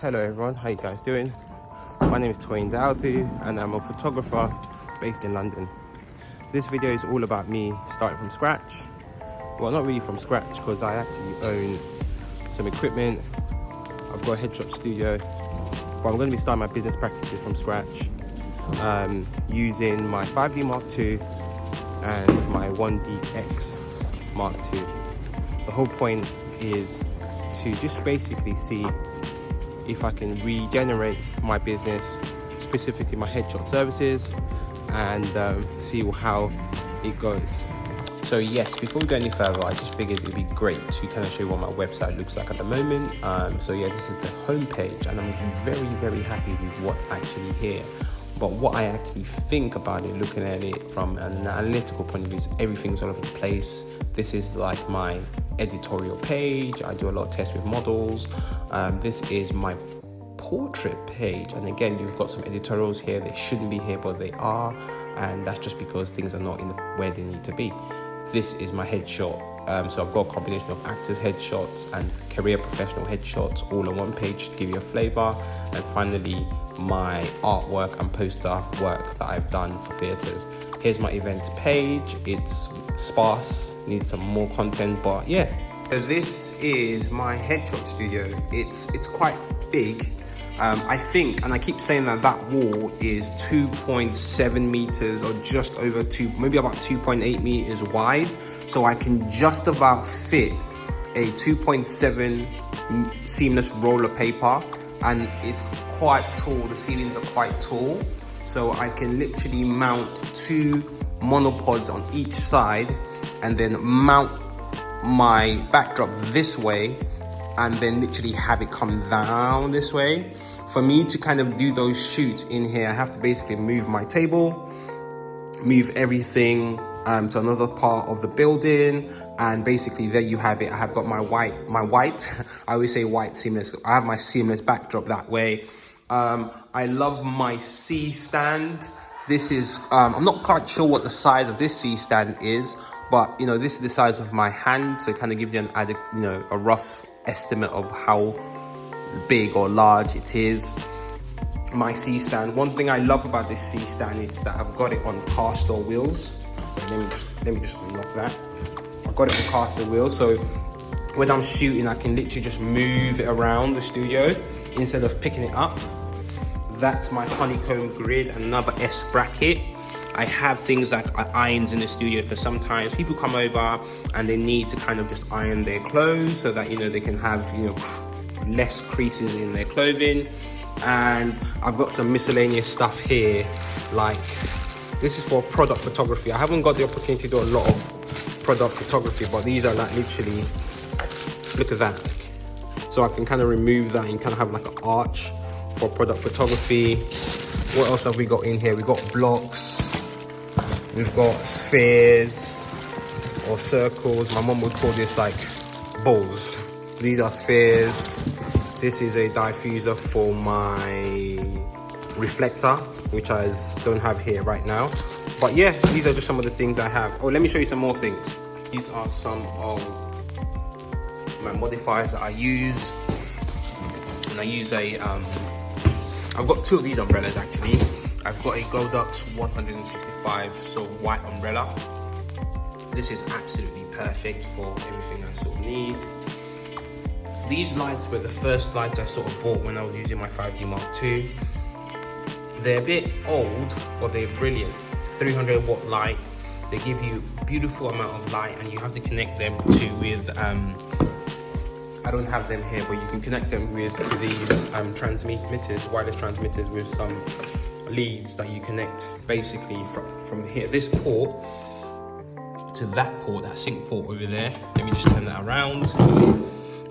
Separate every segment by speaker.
Speaker 1: Hello everyone, how you guys doing? My name is Twain Dowdy and I'm a photographer based in London. This video is all about me starting from scratch. Well, not really from scratch because I actually own some equipment. I've got a headshot studio, but I'm going to be starting my business practices from scratch using my 5DMarkII and my 1DxMarkII. The whole point is to just basically see if I can regenerate my business, specifically my headshot services, and see how it goes. So yes, before we go any further, I just figured it'd be great to kind of show you what my website looks like at the moment. So yeah, this is the homepage, and I'm very happy with what's actually here. But what I actually think about it, looking at it from an analytical point of view, is everything's all over the place. This is like my editorial page. I do a lot of tests with models. This is my portrait page, and again, you've got some editorials here. They shouldn't be here, but they are, and that's just because things are not in where they need to be. This is my headshot. So I've got a combination of actors headshots and career professional headshots all on one page to give you a flavor. And finally, my artwork and poster work that I've done for theaters. Here's my events page. It's sparse, needs some more content, but yeah. So this is my headshot studio. It's quite big. I think, and I keep saying that wall is 2.7 meters or just over maybe about 2.8 meters wide. So I can just about fit a 2.7 seamless roll of paper, and it's quite tall. The ceilings are quite tall. So I can literally mount 2 monopods on each side and then mount my backdrop this way and then literally have it come down this way. For me to kind of do those shoots in here, I have to basically move my table, move everything to another part of the building, and basically there you have it. I have got my white, I always say white seamless. I have my seamless backdrop that way. I love my C stand. This is, I'm not quite sure what the size of this C stand is, but you know, this is the size of my hand, so it kind of gives you a rough estimate of how big or large it is. My C stand, one thing I love about this C stand is that I've got it on caster wheels. So let me just unlock that. I've got it on caster wheels, so when I'm shooting, I can literally just move it around the studio instead of picking it up. That's my honeycomb grid and another S bracket. I have things like irons in the studio because sometimes people come over and they need to kind of just iron their clothes so that, you know, they can have, you know, less creases in their clothing. And I've got some miscellaneous stuff here, like this is for product photography. I haven't got the opportunity to do a lot of product photography, but these are like literally, look at that. So I can kind of remove that and kind of have like an arch for product photography. What else have we got in here? We've got blocks, we've got spheres or circles. My mom would call this like balls. These are spheres. This is a diffuser for my reflector, which I don't have here right now. But yeah, these are just some of the things I have. Oh, let me show you some more things. These are some of my modifiers that I use. And I use I've got 2 of these umbrellas actually. I've got a Godox 165, so white umbrella. This is absolutely perfect for everything I sort of need. These lights were the first lights I sort of bought when I was using my 5DMarkII. They're a bit old, but they're brilliant. 300 watt light. They give you a beautiful amount of light, and you have to connect them with I don't have them here, but you can connect them with these transmitters, wireless transmitters with some leads that you connect basically from here, this port to that port, that sync port over there. Let me just turn that around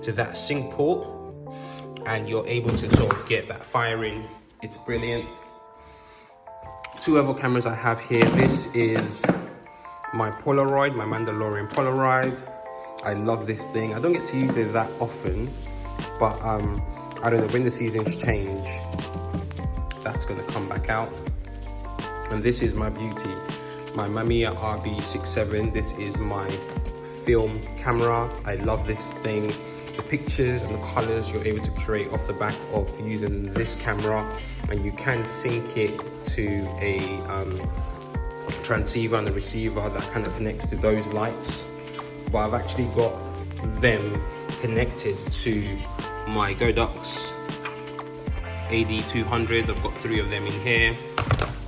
Speaker 1: to that sync port, and you're able to sort of get that firing. It's brilliant. 2 other cameras I have here. This is my Polaroid, my Mandalorian Polaroid. I love this thing. I don't get to use it that often, but I don't know, when the seasons change, that's gonna come back out. And this is my beauty, my Mamiya RB67. This is my film camera. I love this thing. the pictures and the colors you're able to create off the back of using this camera, and you can sync it to a transceiver and a receiver that kind of connects to those lights. But I've actually got them connected to my Godox AD200. I've got 3 of them in here.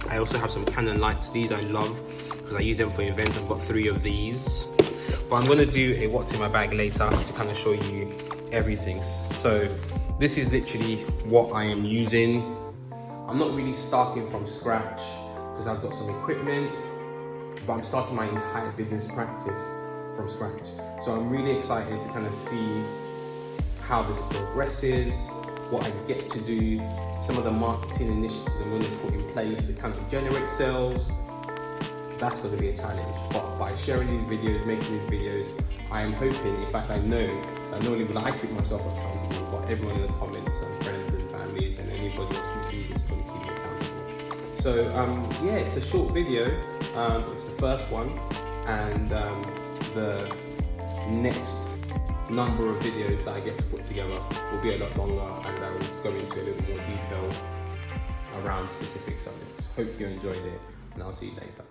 Speaker 1: I also have some Canon lights. These I love because I use them for events. I've got 3 of these. But I'm gonna do a what's in my bag later to kind of show you everything. So this is literally what I am using. I'm not really starting from scratch because I've got some equipment, but I'm starting my entire business practice from scratch. So I'm really excited to kind of see how this progresses, what I get to do, some of the marketing initiatives I'm going to put in place to kind of generate sales. That's going to be a challenge. But by sharing these videos, making these videos, I am hoping, in fact I know, that not only will I keep myself accountable, but everyone in the comments and friends and families and anybody else who sees this is going to keep me accountable. So yeah, it's a short video. It's the first one, and the next number of videos that I get to put together will be a lot longer, and I will go into a little more detail around specific subjects. Hope you enjoyed it, and I'll see you later.